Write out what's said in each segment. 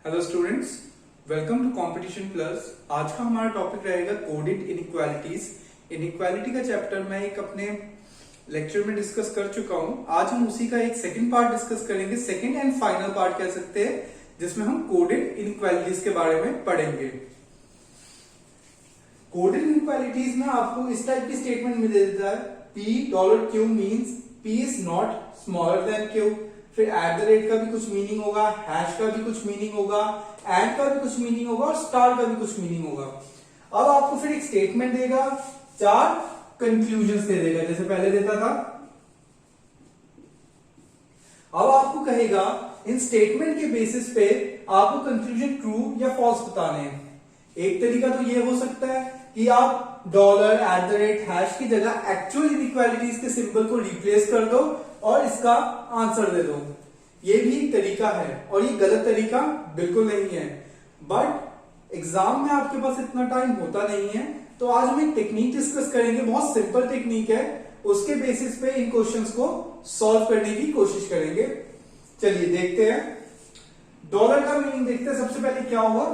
Hello students, welcome to competition plus. आज का हमारा टॉपिक रहेगा कोडेड इनइक्वालिटीज। इनइक्वालिटी का चैप्टर मैं एक अपने लेक्चर में डिस्कस कर चुका हूं। आज हम उसी का एक सेकंड पार्ट डिस्कस करेंगे, सेकंड एंड फाइनल पार्ट कह सकते हैं, जिसमें हम कोडेड इनइक्वालिटीज के बारे में पढ़ेंगे। कोडेड इनइक्वालिटीज में आपको इस टाइप की स्टेटमेंट मिल देता है, $Q means P is not smaller than Q। फिर एट द रेट का भी कुछ मीनिंग होगा, हैश का भी कुछ मीनिंग होगा, एंड का भी कुछ मीनिंग होगा और स्टार का भी कुछ मीनिंग होगा। अब आपको फिर एक स्टेटमेंट देगा, चार कंक्लूजन्स दे देगा जैसे पहले देता था। अब आपको कहेगा इन स्टेटमेंट के बेसिस पे आपको कंक्लूजन ट्रू या फॉल्स बताने हैं। एक तरीका तो ये हो सकता है कि आप dollar, eight the rate, hash की जगह एक्चुअल इनइक्वालिटीज के सिंबल को रिप्लेस कर दो और इसका आंसर दे दो। ये भी एक तरीका है और ये गलत तरीका बिल्कुल नहीं है, बट एग्जाम में आपके पास इतना टाइम होता नहीं है, तो आज हम एक टेक्निक डिस्कस करेंगे। बहुत सिंपल टेक्निक है, उसके बेसिस पे इन क्वेश्चंस को सॉल्व करने की कोशिश करेंगे। चलिए देखते हैं। डॉलर का मीनिंग देखते हैं। सबसे पहले क्या हुआ,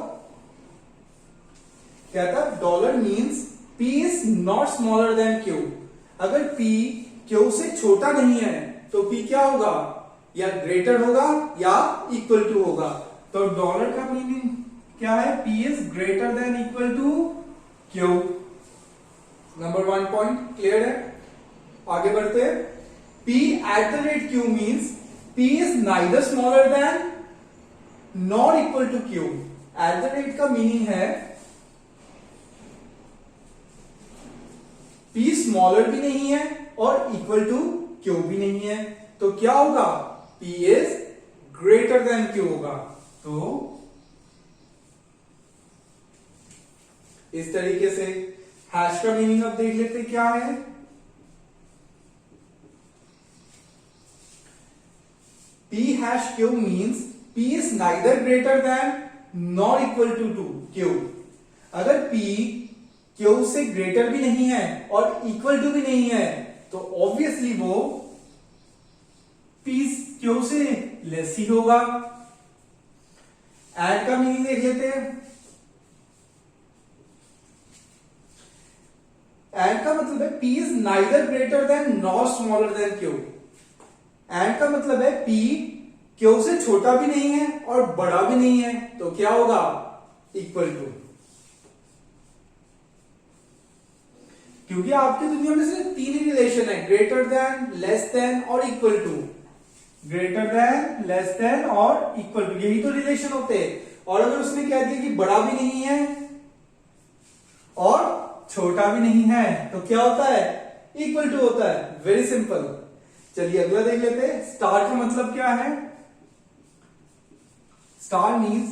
कहता dollar means P is not smaller than Q। अगर P Q से छोटा नहीं है तो P क्या होगा, या ग्रेटर होगा या इक्वल टू होगा। तो डॉलर का मीनिंग क्या है, P is greater than equal to Q। Number 1 point clear है। आगे बढ़ते हैं। P at the rate Q means P is neither smaller than not equal to Q। At the rate का मीनिंग है P smaller भी नहीं है और इक्वल टू Q भी नहीं है, तो क्या होगा, P is greater then Q होगा। तो इस तरीके से हैश का मीनिंग अब देख लेते क्या है। P hash Q means P is neither greater than not equal to Q। अगर P Q से ग्रेटर भी नहीं है और इक्वल टू भी नहीं है तो ऑब्वियसली वो P Q से लेस ही होगा। एंड का मीनिंग देख लेते हैं। एंड का मतलब है P is neither greater than not smaller than Q। And का मतलब है P Q से छोटा भी नहीं है और बड़ा भी नहीं है, तो क्या होगा, इक्वल टू। क्योंकि आपकी दुनिया में सिर्फ तीन ही रिलेशन है, ग्रेटर देन, लेस देन और equal to. Greater than, less than और इक्वल टू, यही तो रिलेशन होते हैं। और अगर उसने कह दिया कि बड़ा भी नहीं है और छोटा भी नहीं है तो क्या होता है, इक्वल टू होता है। Very simple. चलिए अगला देख लेते हैं। स्टार का मतलब क्या है। Star means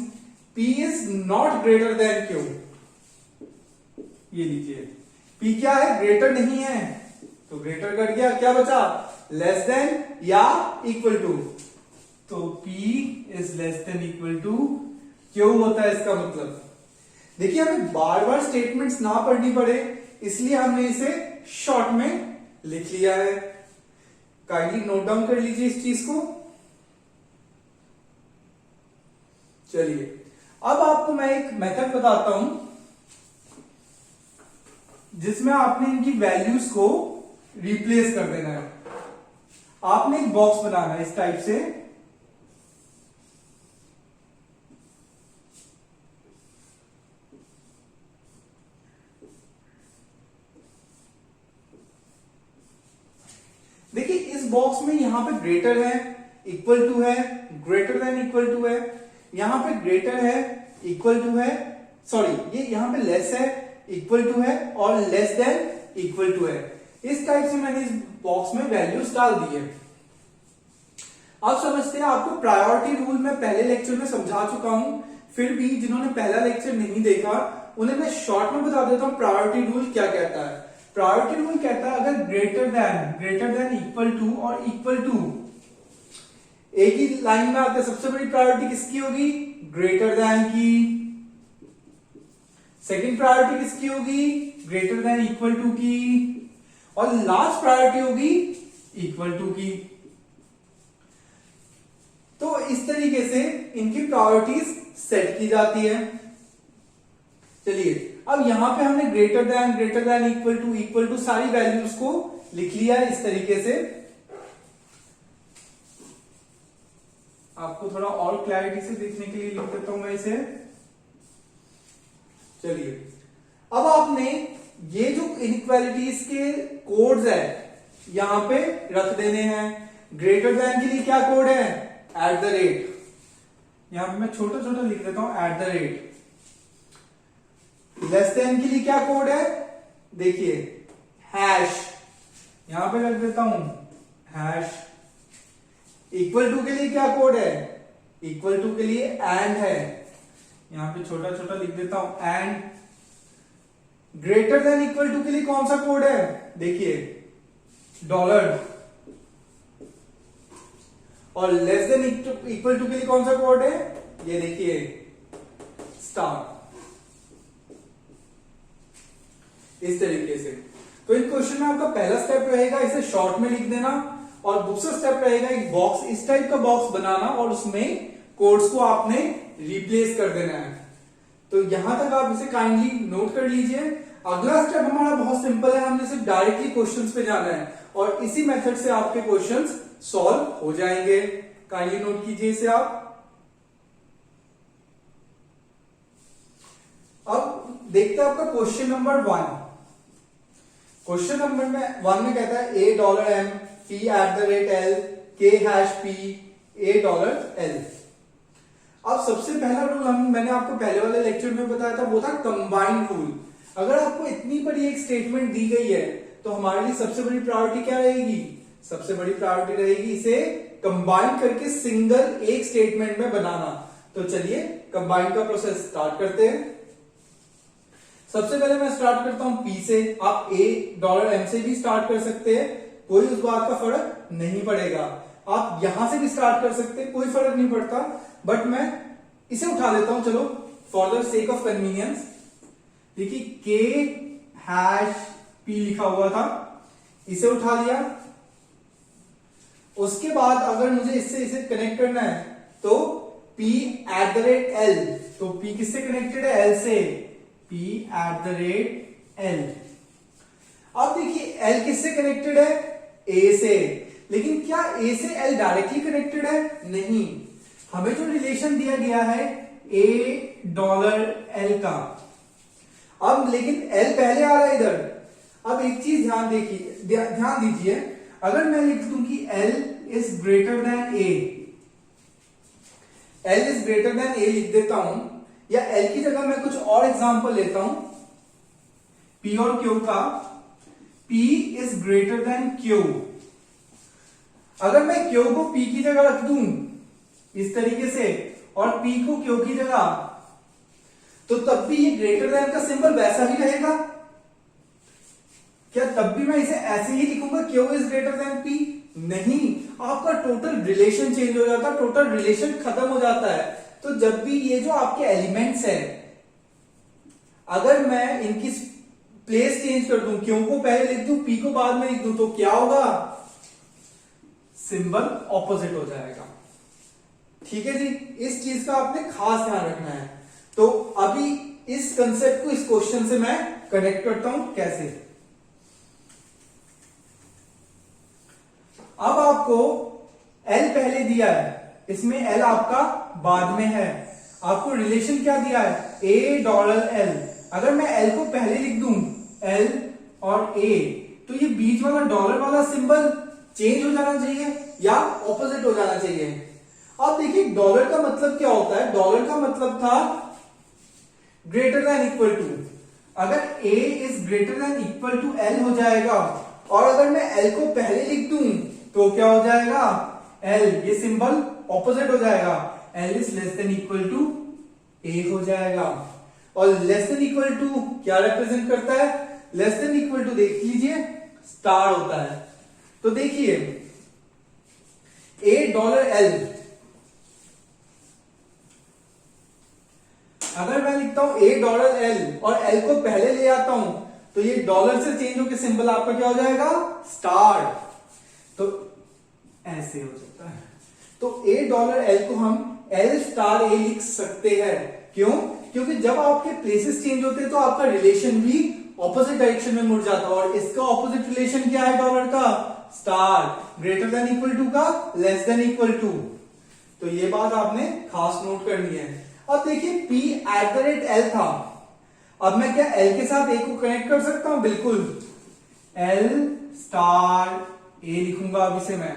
P is not greater than Q। ये लीजिए, P क्या है, ग्रेटर नहीं है, तो ग्रेटर कर गया, क्या बचा, लेस देन या इक्वल टू। तो P is less than equal to Q होता है इसका मतलब। देखिए हमें बार बार स्टेटमेंट्स ना पढ़नी पड़े, इसलिए हमने इसे शॉर्ट में लिख लिया है। काइंडली नोट डाउन कर लीजिए इस चीज को। चलिए अब आपको मैं एक मेथड बताता हूं जिसमें आपने इनकी वैल्यूज को रिप्लेस कर देना है। आपने एक बॉक्स बनाना है इस टाइप से। देखिए इस बॉक्स में यहां पे ग्रेटर है, इक्वल टू है, ग्रेटर देन इक्वल टू है, यहां पे ग्रेटर है, इक्वल टू है, सॉरी ये यहां पे लेस है, इक्वल टू है और लेस देन इक्वल टू है। इस टाइप से मैंने इस बॉक्स में वैल्यूज डाल दी है। अब समझते हैं, आपको प्रायोरिटी रूल मैं पहले लेक्चर में समझा चुका हूं, फिर भी जिन्होंने पहला लेक्चर नहीं देखा उन्हें मैं शॉर्ट में बता देता हूं प्रायोरिटी रूल क्या कहता है। प्रायोरिटी रूल कहता है अगर ग्रेटर देन इक्वल टू और इक्वल टू एक ही लाइन में आते, सबसे बड़ी प्रायोरिटी किसकी होगी, ग्रेटर देन की। सेकंड प्रायोरिटी किसकी होगी, ग्रेटर देन इक्वल टू की। और लास्ट प्रायोरिटी होगी इक्वल टू की। तो इस तरीके से इनकी प्रायोरिटीज सेट की जाती है। चलिए अब यहां पे हमने ग्रेटर देन इक्वल टू सारी वैल्यूज को लिख लिया है इस तरीके से। आपको थोड़ा और क्लैरिटी से देखने के लिए लिख देता हूं मैं इसे। चलिए अब आपने ये जो इनइक्वालिटीज के कोड्स है यहां पे रख देने हैं। ग्रेटर देन के लिए क्या कोड है? Eight the rate. यहां पे मैं छोटा छोटा लिख देता हूं, eight the rate. Less than के लिए क्या कोड है? देखिए हैश, यहां पे रख देता हूं हैश। इक्वल टू के लिए क्या कोड है? इक्वल टू के लिए एंड है, यहां पे छोटा छोटा लिख देता हूं and. Greater than equal to के लिए कौन सा कोड है? देखिए डॉलर। और लेस देन इक्वल टू के लिए कौन सा कोड है? ये देखिए स्टार। इस तरीके से तो इन क्वेश्चन में आपका पहला स्टेप रहेगा इसे शॉर्ट में लिख देना, और दूसरा स्टेप रहेगा एक बॉक्स, इस टाइप का बॉक्स बनाना और उसमें कोड्स को आपने रिप्लेस कर देना है। तो यहां तक आप इसे काइंडली नोट कर लीजिए। अगला स्टेप हमारा बहुत सिंपल है, हमने सिर्फ डायरेक्टली क्वेश्चंस पे जाना है और इसी मेथड से आपके क्वेश्चंस सॉल्व हो जाएंगे। काइंडली नोट कीजिए इसे आप। अब देखते हैं आपका क्वेश्चन नंबर 1। क्वेश्चन नंबर 1 में कहता है A dollar M P at the rate L K hash P A dollar L. अब सबसे पहला रूल मैंने आपको पहले वाले लेक्चर में बताया था, वो था कंबाइंड रूल। अगर आपको इतनी बड़ी एक स्टेटमेंट दी गई है तो हमारे लिए सबसे बड़ी प्रायोरिटी क्या रहेगी? सबसे बड़ी प्रायोरिटी रहेगी इसे कंबाइन करके सिंगल एक स्टेटमेंट में बनाना। तो चलिए कंबाइन का प्रोसेस स्टार्ट करते हैं। सबसे पहले मैं स्टार्ट करता हूं पी से। आप ए डॉलर एम से भी स्टार्ट कर सकते हैं, कोई उस बात का फर्क नहीं पड़ेगा। आप यहां से भी स्टार्ट कर सकते हैं, कोई फर्क नहीं पड़ता, बट मैं इसे उठा लेता हूं। चलो for the sake of convenience, देखिए के हैश पी लिखा हुआ था, इसे उठा लिया। उसके बाद अगर मुझे इससे इसे कनेक्ट करना है तो P at the rate L, तो P किससे कनेक्टेड है? एल से। P at the rate L. अब देखिए L किससे कनेक्टेड है? A से। लेकिन क्या A से L डायरेक्टली कनेक्टेड है? नहीं, हमें जो रिलेशन दिया गया है A डॉलर L का। अब लेकिन L पहले आ रहा है इधर। अब एक चीज ध्यान दीजिए, अगर मैं लिख दूं कि L is greater then A, L is greater then A लिख देता हूं, या L की जगह मैं कुछ और एग्जांपल लेता हूं P और Q का। P is greater then Q। अगर मैं Q को P की जगह रख दूं इस तरीके से और P को Q की जगह, तो तब भी ये ग्रेटर देन का सिंबल वैसा ही रहेगा क्या? तब भी मैं इसे ऐसे ही लिखूंगा Q is greater then P? नहीं, आपका टोटल रिलेशन चेंज हो जाता है, टोटल रिलेशन खत्म हो जाता है। तो जब भी ये जो आपके एलिमेंट्स हैं, अगर मैं इनकी प्लेस चेंज कर दूं, Q को पहले लिख दूं, P को बाद में लिख दूं, तो क्या होगा? सिंबल ऑपोजिट हो जाएगा। ठीक है जी, इस चीज का आपने खास ध्यान रखना है। तो अभी इस कंसेप्ट को इस क्वेश्चन से मैं कनेक्ट करता हूं कैसे। अब आपको L पहले दिया है, इसमें L आपका बाद में है। आपको रिलेशन क्या दिया है? A dollar L। अगर मैं L को पहले लिख दूं L और A, तो ये बीच वाला डॉलर वाला सिंबल चेंज हो जाना चाहिए या ऑपोजिट हो जाना चाहिए। अब देखिए डॉलर का मतलब क्या होता है? डॉलर का मतलब था ग्रेटर देन इक्वल टू। अगर A is greater than equal to L हो जाएगा, और अगर मैं L को पहले लिख दूं तो क्या हो जाएगा? L, ये सिंबल ऑपोजिट हो जाएगा, L is less than equal to A हो जाएगा। और लेस देन इक्वल टू क्या रिप्रेजेंट करता है? लेस देन इक्वल टू देख लीजिए स्टार होता है। तो देखिए A डॉलर L, अगर मैं लिखता हूं A डॉलर L और L को पहले ले आता हूं, तो ये डॉलर से चेंज होकर सिंबल आपका क्या हो जाएगा? स्टार। तो ऐसे हो सकता है। तो $A को हम L*A लिख सकते हैं। क्यों? क्योंकि जब आपके प्लेसेस चेंज होते हैं तो आपका रिलेशन भी ऑपोजिट डायरेक्शन में मुड़ जाता है, और इसका ऑपोजिट रिलेशन क्या है डॉलर का? Star, greater than equal to का लेस देन इक्वल टू। तो ये बात आपने खास नोट करनी है। अब देखिए P@L था, अब मैं क्या L के साथ A को कनेक्ट कर सकता हूं? बिल्कुल, L*A लिखूंगा अब इसे मैं।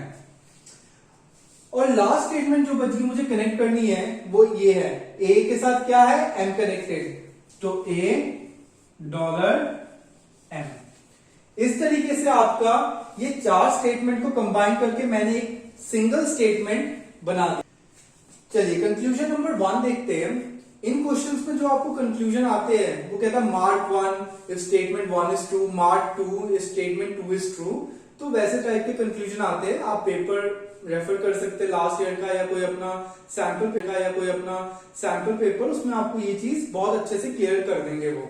और लास्ट स्टेटमेंट जो बची मुझे कनेक्ट करनी है वो ये है, A के साथ क्या है? M कनेक्टेड, तो $A$M। इस तरीके से आपका ये 4 स्टेटमेंट को कंबाइन करके मैंने एक सिंगल स्टेटमेंट बना दिया। चलिए कंक्लूजन नंबर 1 देखते हैं। इन क्वेश्चंस में जो आपको कंक्लूजन आते हैं वो कहता है mark 1 if statement 1 is true, mark 2 if statement 2 is true. तो वैसे टाइप के कंक्लूजन आते हैं। आप पेपर रेफर कर सकते हैं लास्ट ईयर का, या कोई अपना सैंपल पेपर, उसमें आपको ये चीज बहुत अच्छे से क्लियर कर देंगे वो।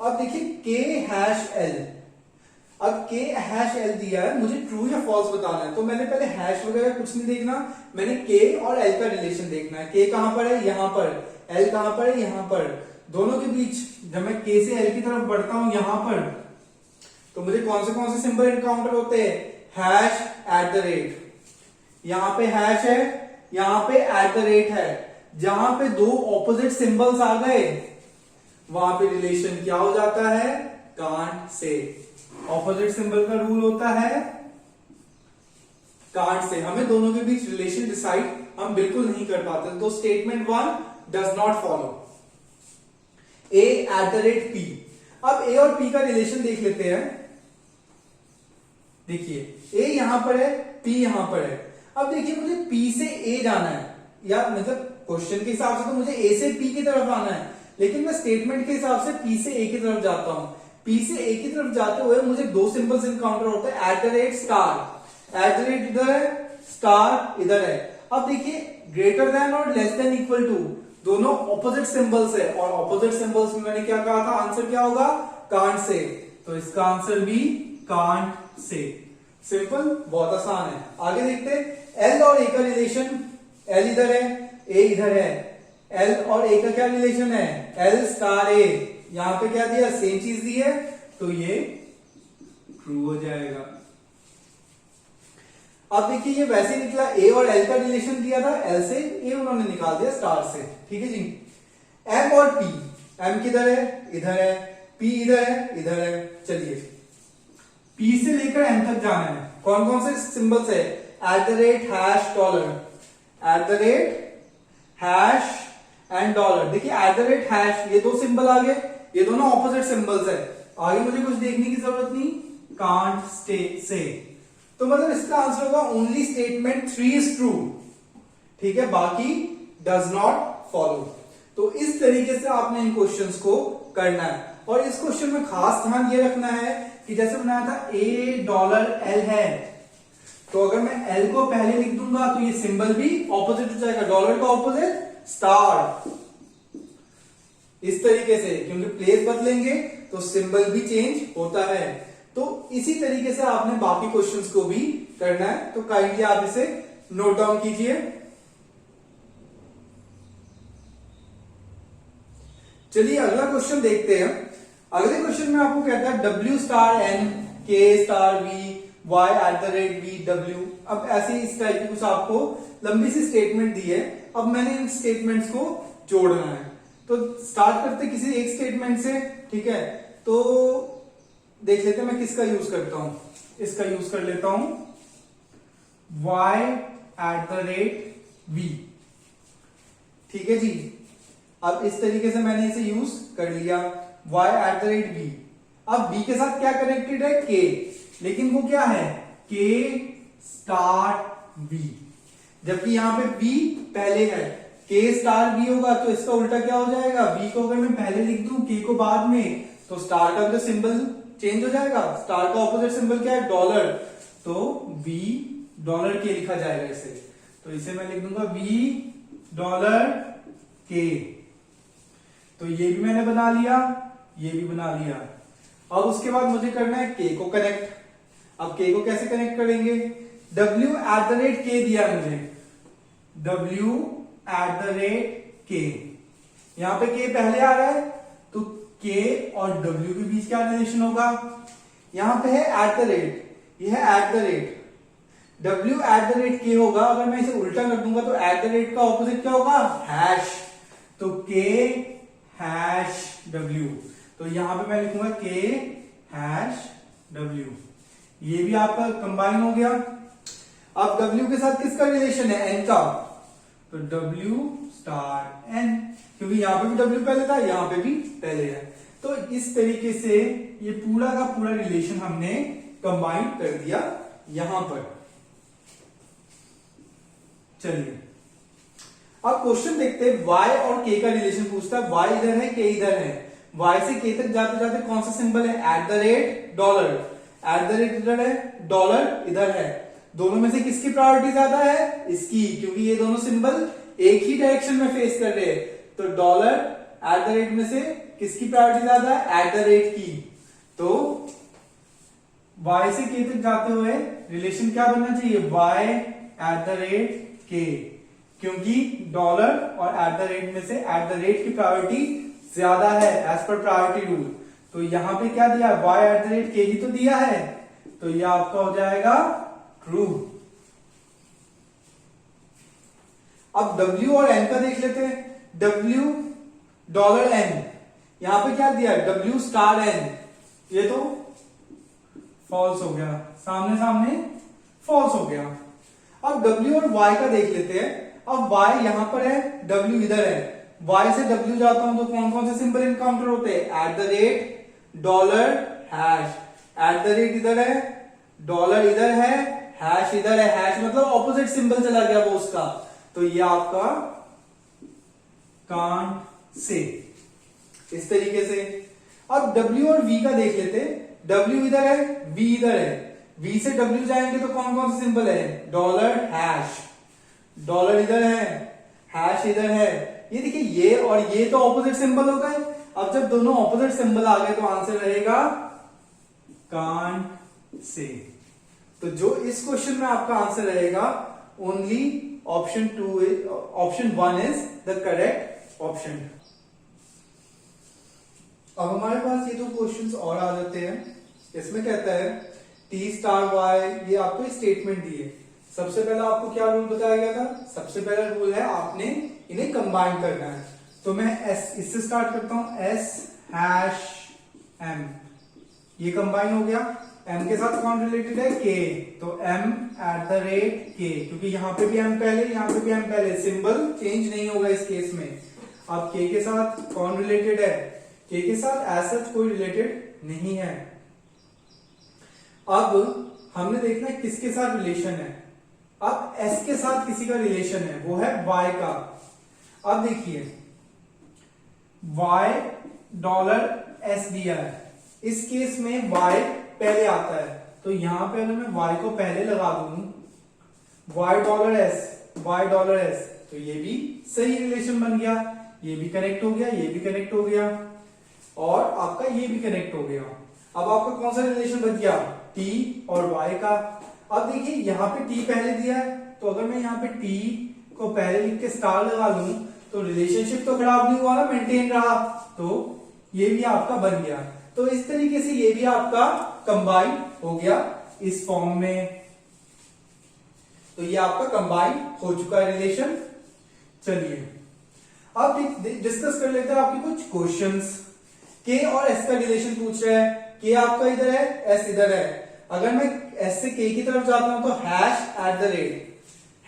अब देखिए K#L, अब K#L दिया है, मुझे ट्रू या फॉल्स बताना है। तो मैंने पहले हैश वगैरह कुछ नहीं देखना, मैंने K और L का रिलेशन देखना है। K कहां पर है? यहां पर। L कहां पर है? यहां पर। दोनों के बीच जब मैं K से L की तरफ बढ़ता हूं यहां पर, तो मुझे कौन से सिंबल एनकाउंटर होते हैं? #, यहां पे हैश है, यहां पे @ है। जहां पे दो ऑपोजिट सिंबल्स आ गए वहां पे रिलेशन क्या हो जाता है? Can't say. ऑपोजिट सिंबल का रूल होता है कांट से। हमें दोनों के बीच रिलेशन डिसाइड हम बिल्कुल नहीं कर पाते, तो statement 1 does not follow. A@P, अब A और P का रिलेशन देख लेते हैं। देखिए A यहां पर है, P यहां पर है। अब देखिए मुझे P से A जाना है, या मतलब क्वेश्चन के हिसाब से तो मुझे A से P की तरफ आना है, लेकिन मैं स्टेटमेंट के हिसाब से P से A की तरफ जाता हूं। P से A की तरफ जाते हुए मुझे दो सिंबल्स एनकाउंटर होते हैं, @ इधर है, स्टार इधर है। अब देखिए ग्रेटर देन और लेस देन इक्वल टू दोनों ऑपोजिट सिंबल्स है, और ऑपोजिट सिंबल्स में मैंने क्या कहा था? आंसर क्या होगा? Can't say. तो इसका आंसर भी कांट से। सिंपल, बहुत आसान है। आगे देखते हैं L और A का रिलेशन। L इधर है, A इधर है। L और A का क्या रिलेशन है? L*A। यहां पे क्या दिया? सेम चीज दी है, तो ये ट्रू हो जाएगा। अब देखिए ये वैसे निकला, A और L का रिलेशन दिया था, L से A उन्होंने निकाल दिया स्टार से। ठीक है जी। M और P, M किधर है? इधर है। P इधर है, इधर है। चलिए P से लेकर M तक जाना है। कौन कौन से सिंबल्स है? $#, देखिए @ ये दो सिंबल आ गए, ये दोनों ऑपोजिट सिंबल्स है। आगे मुझे कुछ देखने की जरूरत नहीं, कांट से। तो मतलब इसका आंसर होगा ओनली स्टेटमेंट 3 इज ट्रू। ठीक है, बाकी डज नॉट फॉलो। तो इस तरीके से आपने इन क्वेश्चंस को करना है। और इस क्वेश्चन में खास ध्यान ये रखना है कि जैसे बनाया था $A है, तो अगर मैं L को पहले लिख दूंगा तो ये सिंबल भी ऑपोजिट हो जाएगा, डॉलर का ऑपोजिट स्टार। इस तरीके से, क्योंकि प्लेस बदलेंगे तो सिंबल भी चेंज होता है। तो इसी तरीके से आपने बाकी क्वेश्चंस को भी करना है। तो काइंडली आप इसे नोट डाउन कीजिए। चलिए अगला क्वेश्चन देखते हैं। अगले क्वेश्चन में आपको कहता है W*N K*V Y@VW। अब ऐसे इस टाइप की कुछ आपको लंबी सी स्टेटमेंट दी है। अब मैंने इन स्टेटमेंट्स को जोड़ना है। तो स्टार्ट करते किसी एक स्टेटमेंट से। ठीक है, तो देख लेते हैं मैं किसका यूज करता हूं। इसका यूज कर लेता हूं, Y@V। ठीक है जी। अब इस तरीके से मैंने इसे यूज कर लिया, Y@V। अब V के साथ क्या कनेक्टेड है? K, लेकिन वो क्या है? K*V। जबकि यहां पे V पहले है, K*V होगा, तो इसका उल्टा क्या हो जाएगा? V को अगर मैं पहले लिख दूं, K को बाद में, तो स्टार का जो सिंबल चेंज हो जाएगा। स्टार का ऑपोजिट सिंबल क्या है? डॉलर। तो $K लिखा जाएगा इसे। तो इसे मैं लिख दूंगा $K। तो ये भी मैंने बना लिया, ये भी बना लिया। अब उसके बाद मुझे करना है K को कनेक्ट। अब K को कैसे कनेक्ट करेंगे? W@K दिया है मुझे, W@K, यहां पे K पहले आ रहा है तो K और W के बीच क्या रिलेशन होगा, यहां पे है @, यह है @, W@K होगा। अगर मैं इसे उल्टा कर दूंगा तो @ का ऑपोजिट क्या होगा, हैश, तो K हैश W, तो यहां पे मैं लिखूंगा K हैश W, ये भी आपका कंबाइन हो गया। अब W के साथ किसका रिलेशन है, N का, तो W स्टार N, क्योंकि यहां पे भी W पहले था, यहां पे भी पहले है। तो इस तरीके से ये पूरा का पूरा रिलेशन हमने कंबाइन कर दिया यहां पर। चलिए अब क्वेश्चन देखते हैं, y और k का रिलेशन पूछता है, y इधर है, k इधर है, y से k तक जाते जाते कौन सा सिंबल है, $, इधर है, डॉलर इधर है, दोनों में से किसकी प्रायोरिटी ज्यादा है, इसकी, क्योंकि ये दोनों सिंबल एक ही डायरेक्शन में फेस कर रहे हैं, तो $, में से किसकी प्रायोरिटी ज्यादा है, की, तो y से k तक जाते हुए रिलेशन क्या बनना चाहिए, y k, क्योंकि डॉलर और में से की प्रायोरिटी ज्यादा है एज पर प्रायोरिटी रूल, तो यहां पे क्या दिया, y@k ही तो दिया है, तो ये आपका हो जाएगा ट्रू। अब W और N का देख लेते हैं, $N, यहां पे क्या दिया, W*N, ये तो फॉल्स हो गया, सामने सामने फॉल्स हो गया। अब W और Y का देख लेते हैं, अब Y यहां पर है, W इधर है, Y से W जाता हूं तो कौन कौन से सिंबल इनकाउंटर होते हैं, $, हैश, इधर है, डॉलर इधर है, हैश इधर है, हैश मतलब ऑपोजिट सिंबल चला गया वो उसका, तो ये आपका कांट से, इस तरीके से। अब W और V का देख लेते, W इधर है, V इधर है, V से W जाएंगे तो कौन कौन से सिंबल है, डॉलर, हैश, डॉलर इधर है, हैश इधर है, ये देखिए ये और ये तो ऑपोजिट सिंबल हो गए। अब जब दोनों ऑपोजिट सिंबल आ गए तो आंसर रहेगा कांट से, तो जो इस क्वेश्चन में आपका आंसर रहेगा only option 1 is the correct option. अब हमारे पास ये दो क्वेश्चंस और आ जाते हैं, इसमें कहता है T*Y, ये आपको स्टेटमेंट दी है। सबसे पहला आपको क्या रूल बताया गया था, सबसे पहला रूल है आपने इन्हें कंबाइन करना है, तो मैं इससे स्टार्ट करता हूं, S#M, ये कंबाइन हो गया, M के साथ कौन रिलेटेड है, K, तो M@K, क्योंकि यहां पे भी M पहले, यहां पे भी M पहले, सिंबल चेंज नहीं होगा इस केस में। अब K के साथ कौन रिलेटेड है, K के साथ एज सच कोई रिलेटेड नहीं है। अब हमने देखना है किसके साथ रिलेशन है, अब S के साथ किसी का रिलेशन है, वो है Y का। अब देखिए $S दिया है, इस केस में Y पहले आता है, तो यहां पे अगर मैं Y को पहले लगा दूं, $S, तो ये भी सही रिलेशन बन गया, ये भी कनेक्ट हो गया, ये भी कनेक्ट हो गया, और आपका ये भी कनेक्ट हो गया। अब आपका कौन सा रिलेशन बन गया, T और Y का। अब देखिए यहां पे T पहले दिया है, तो अगर मैं यहां पे T को पहले लिख के स्टार लगा लूं तो रिलेशनशिप तो खराब नहीं हुआ ना, मेंटेन रहा, तो ये भी आपका बन गया। तो इस तरीके से ये भी आपका कंबाइन हो गया इस फॉर्म में, तो ये आपका कंबाइन हो चुका है रिलेशन। चलिए अब डिस्कस कर लेते हैं आपके कुछ क्वेश्चंस। K और S का रिलेशन पूछ रहा है, K आपका इधर है, S इधर है, अगर मैं S से K की तरफ जाता हूं तो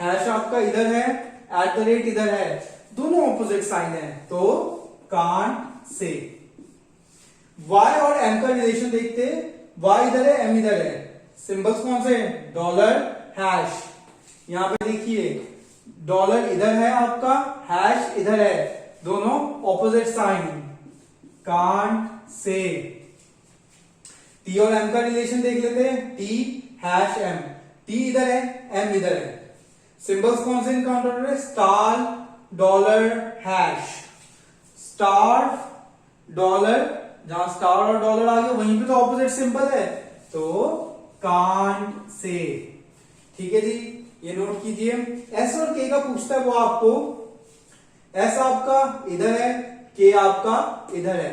हैश आपका इधर है, इधर है, दोनों ऑपोजिट साइन है, तो कांट से। Y और M का रिलेशन देखते हैं, Y इधर है, M इधर है, सिंबल्स कौन से, डॉलर, हैश, यहां पे देखिए डॉलर इधर है आपका, हैश इधर है, दोनों opposite sign, can't say. T और M का रिलेशन देख लेते हैं, T#M, T इधर है, M इधर है, सिंबल्स कौन से इनकाउंटर हो रहे हैं, star, dollar, hash, star, dollar, जहां स्टार और डॉलर आ गए वहीं पे तो ऑपोजिट सिंबल है, तो कांट से। ठीक है जी, ये नोट कीजिए। एस और के का पूछता है वो आपको, एस आपका इधर है, के आपका इधर है,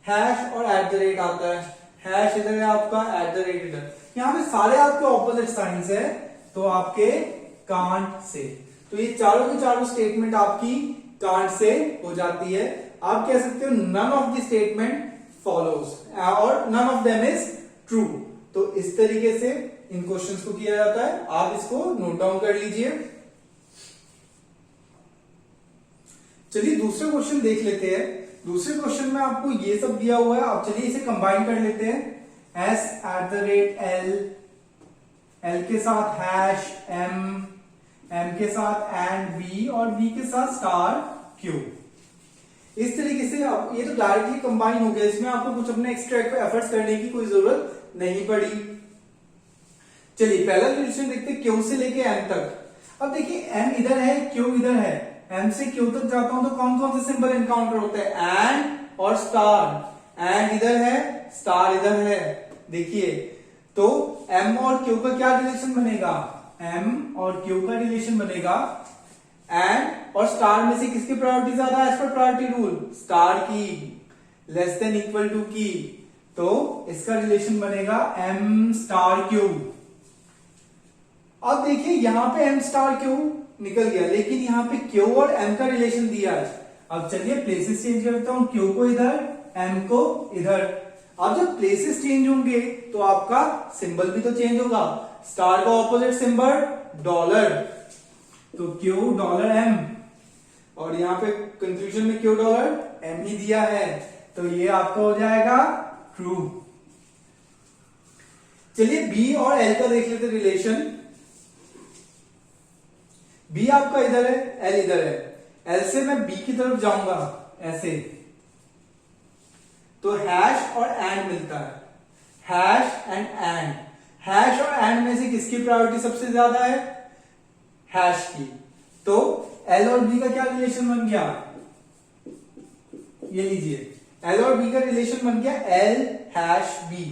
हैश और एट द रेट आता है, हैश इधर है आपका, एट द रेट इधर, यहां पे सारे आपके ऑपोजिट साइंस है, तो आपके कांट से, तो ये चारों की चारों स्टेटमेंट आपकी कांट से हो जाती है। आप कह सकते हो none of the statement follows और none of them is true. तो इस तरीके से इन क्वेश्चंस को किया जाता है, आप इसको नोट डाउन कर लीजिए। चलिए दूसरा क्वेश्चन देख लेते हैं। दूसरे क्वेश्चन में आपको ये सब दिया हुआ है, आप चलिए इसे कंबाइन कर लेते हैं। S eight the rate L, L के साथ हैश एम, एम के साथ एंड वी और वी के साथ स्टार क्यू। इस तरीके से आप ये तो डायरेक्टली कंबाइन हो गया, इसमें आपको कुछ अपने एक्स्ट्रा एफर्ट्स करने की कोई जरूरत नहीं पड़ी। चलिए पहला रिलेशन देखते हैं क्यू से लेके एम तक। अब देखिए एम इधर है, क्यू इधर है, एम से क्यू तक जाता हूं तो कौन कौन से सिंबल एनकाउंटर होते हैं, एंड और स्टार। एंड इधर है, स्टार इधर है। देखिए तो एम और क्यू का क्या रिलेशन बनेगा, एम और क्यू का रिलेशन बनेगा एंड और स्टार में से किसकी प्रायोरिटी ज्यादा है as per priority rule, star की, लेस देन इक्वल टू की, तो इसका रिलेशन बनेगा एम स्टार क्यू। अब देखिए यहां पे एम स्टार क्यू निकल गया, लेकिन यहां पे क्यू और एम का रिलेशन दिया है। अब चलिए प्लेसेस चेंज करता हूं, क्यू को इधर, एम को इधर। अब जब प्लेसेस चेंज होंगे तो आपका सिंबल भी तो चेंज होगा। स्टार का ऑपोजिट सिंबल डॉलर, तो क्यू डॉलर एम, और यहां पे कंफ्यूजन में क्यू डॉलर एम ही दिया है, तो ये आपका हो जाएगा ट्रू। चलिए बी और एल का देख लेते रिलेशन। बी आपका इधर है, एल इधर है, एल से मैं बी की तरफ जाऊंगा ऐसे, तो हैश और एंड मिलता है, हैश एंड एंड। हैश और एंड में से किसकी प्रायोरिटी सबसे ज्यादा है, हैश की, तो एल और बी का क्या रिलेशन बन गया, ये लीजिए एल और बी का रिलेशन बन गया एल हैश बी।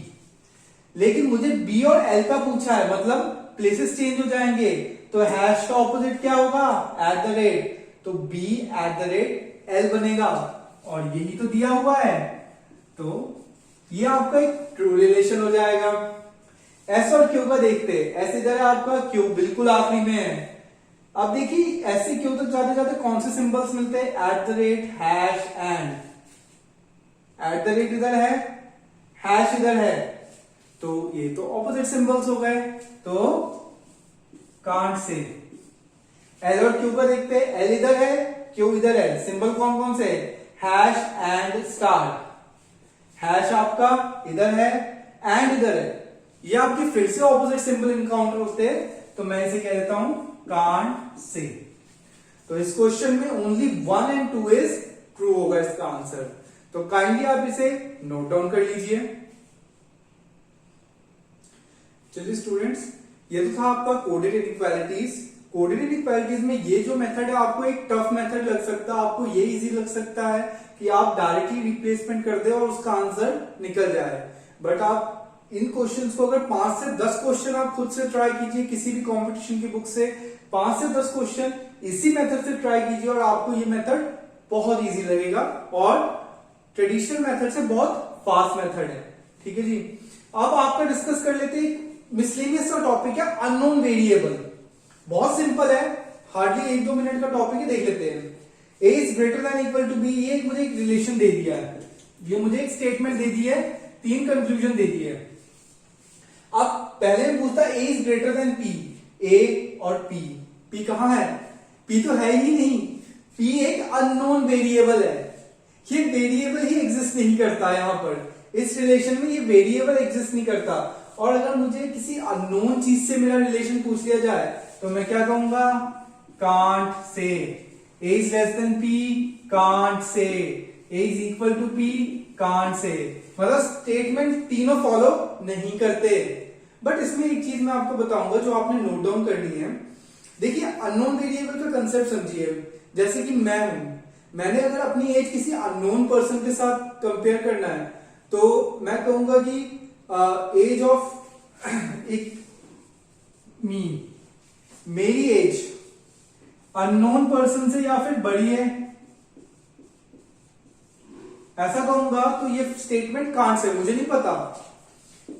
लेकिन मुझे बी और एल का पूछा है, मतलब प्लेसेस चेंज हो जाएंगे, तो हैश का ऑपोजिट क्या होगा, एट द रेट, तो B at the rate L बनेगा, और यही तो दिया हुआ है, तो ये आपका एक ट्रू रिलेशन हो जाएगा। एस और क्यू का देखते हैं, एस इधर है आपका, क्यू बिल्कुल आखिरी में है। अब देखिए एस से क्यू तक जाते जाते कौन से सिंबल्स मिलते हैं, eight the rate, hash and. Eight the rate इधर है, हैश इधर है, तो ये तो ऑपोजिट सिंबल्स हो गए, तो कांट से। एल और क्यू का देखते हैं, एल इधर है, क्यू इधर है, सिंबल कौन कौन से, हैश एंड स्टार। हैश आपका इधर है, एंड इधर है, ये आपके फिर से ऑपोजिट सिंबल इनकाउंटर होते हैं, तो मैं इसे कह देता हूं कांट से। तो इस क्वेश्चन में ओनली 1 एंड 2 इज ट्रू होगा इसका आंसर। तो काइंडली आप इसे नोट डाउन कर लीजिए। चलिए स्टूडेंट्स, ये तो था आपका कोडेड इनइक्वालिटीज। कोडेड इनइक्वालिटीज में ये जो मेथड है आपको एक टफ मेथड लग सकता है, आपको ये इजी लग सकता है कि आप डायरेक्टली रिप्लेसमेंट कर दे और उसका आंसर निकल जाए। बट आप इन क्वेश्चंस को अगर 5 से 10 क्वेश्चन आप खुद से ट्राई कीजिए, किसी भी कंपटीशन की बुक से 5 से 10 क्वेश्चन इसी मेथड से ट्राई कीजिए, और आपको ये मेथड बहुत इजी लगेगा, और ट्रेडिशनल मेथड से बहुत फास्ट मेथड है। ठीक है जी। अब आपका डिस्कस कर लेते हैं मिसलेनियस का टॉपिक है अननोन वेरिएबल। बहुत सिंपल है, हार्डली 1-2 मिनट का टॉपिक है, देख लेते हैं। A is greater than equal to B, ये मुझे एक रिलेशन दे दिया है, ये मुझे एक स्टेटमेंट दे दी है, 3 कंक्लूजन दे दी है। अब पहले में पूछता ए इज ग्रेटर देन पी, ए और पी कहां है, पी तो है ही नहीं, पी एक अननोन वेरिएबल है, ये वेरिएबल ही एग्जिस्ट नहीं करता यहां पर, इस रिलेशन में ये वेरिएबल एग्जिस्ट नहीं करता। और अगर मुझे किसी अननोन चीज से मेरा रिलेशन पूछ लिया जाए तो मैं क्या कहूंगा, can't say. A is less than P, can't say. A is equal to P, can't say. मतलब स्टेटमेंट तीनों फॉलो नहीं करते। बट इसमें एक चीज मैं आपको बताऊंगा जो आपने नोट डाउन करनी है। देखिए अननोन वेरिएबल का कंसेप्ट समझिए, जैसे कि मैं हूं, मैंने अगर अपनी एज किसी अननोन पर्सन के साथ कंपेयर करना है तो मैं कहूंगा कि एज ऑफ एक मी, मेरी एज अननोन पर्सन से या फिर बड़ी है, ऐसा कहूंगा तो ये स्टेटमेंट कहां से, मुझे नहीं पता।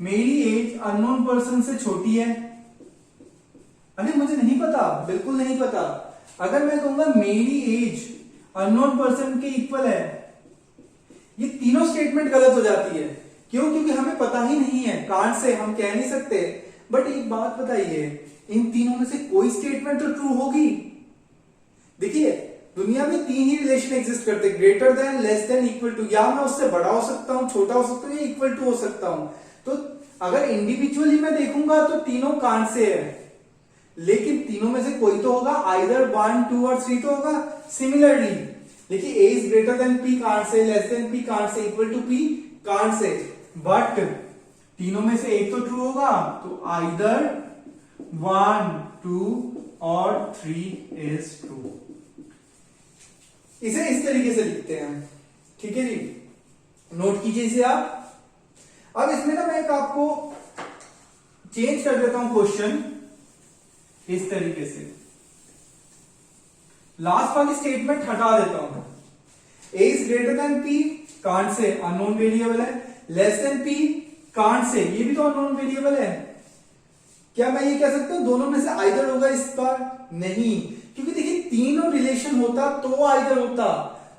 मेरी एज अननोन पर्सन से छोटी है, अरे मुझे नहीं पता, बिल्कुल नहीं पता। अगर मैं कहूंगा मेरी एज अननोन पर्सन के इक्वल है, ये तीनों स्टेटमेंट गलत हो जाती है। क्यों? क्योंकि हमें पता ही नहीं है, कहां से हम कह नहीं सकते। बट एक बात बताइए, इन तीनों में से कोई स्टेटमेंट तो ट्रू होगी। देखिए दुनिया में तीन ही रिलेशन एग्जिस्ट करते हैं, greater than, less than, equal to. या मैं उससे बड़ा हो सकता हूं, छोटा हो सकता हूं, या इक्वल टू हो सकता हूं। तो अगर इंडिविजुअली मैं देखूंगा तो तीनों कान से है, लेकिन तीनों में से कोई तो होगा, आइदर 1, 2 और 3 तो होगा। सिमिलरली देखिए A is greater than P can't say, less than P can't say, equal to P can't say. But तीनों में से एक तो ट्रू होगा, तो आइदर 1, 2 और 3 इज ट्रू। इसे इस तरीके से लिखते हैं, ठीक है जी, नोट कीजिए इसे आप। अब इसमें ना मैं एक आपको चेंज कर देता हूं क्वेश्चन इस तरीके से, लास्ट वाली स्टेटमेंट हटा देता हूं। A is greater than P can't say, unknown variable है, less than P can't say, ये भी तो अननोन वेरिएबल है। क्या मैं ये कह सकता हूं दोनों में से आइदर होगा इस बार? नहीं, क्योंकि देखिए तीनों रिलेशन होता तो आइदर होता,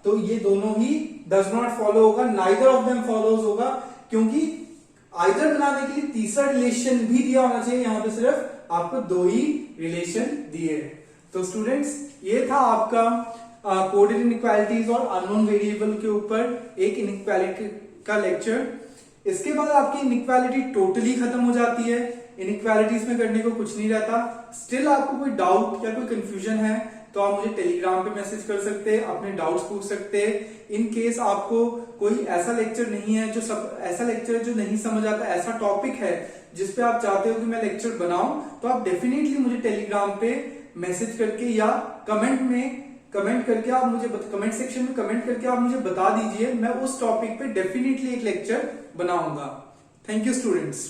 तो ये दोनों ही डज नॉट फॉलो होगा, नाइदर ऑफ देम फॉलोज होगा, क्योंकि आइदर बनाने के लिए तीसरा रिलेशन भी दिया होना चाहिए। यहां पे सिर्फ आपको दो ही रिलेशन दिए। तो स्टूडेंट्स ये था आपका कोडेड इनइक्वालिटीज और अननोन वेरिएबल के ऊपर एक इनइक्वालिटी का लेक्चर। इसके बाद आपकी इनइक्वालिटी टोटली खत्म हो जाती है, इनइक्वालिटीज में करने को कुछ नहीं रहता। स्टिल आपको कोई डाउट या कोई कंफ्यूजन है तो आप मुझे टेलीग्राम पे मैसेज कर सकते हैं, अपने डाउट्स पूछ सकते हैं। इन केस आपको कोई ऐसा लेक्चर नहीं है जो ऐसा लेक्चर जो नहीं समझ आता, ऐसा टॉपिक है जिस पे आप चाहते हो कि मैं लेक्चर बनाऊं, तो आप डेफिनेटली मुझे टेलीग्राम पे मैसेज करके या कमेंट करके आप मुझे कमेंट सेक्शन में कमेंट करके आप मुझे बता दीजिए, मैं उस टॉपिक पे डेफिनेटली एक लेक्चर बनाऊंगा। Thank you students.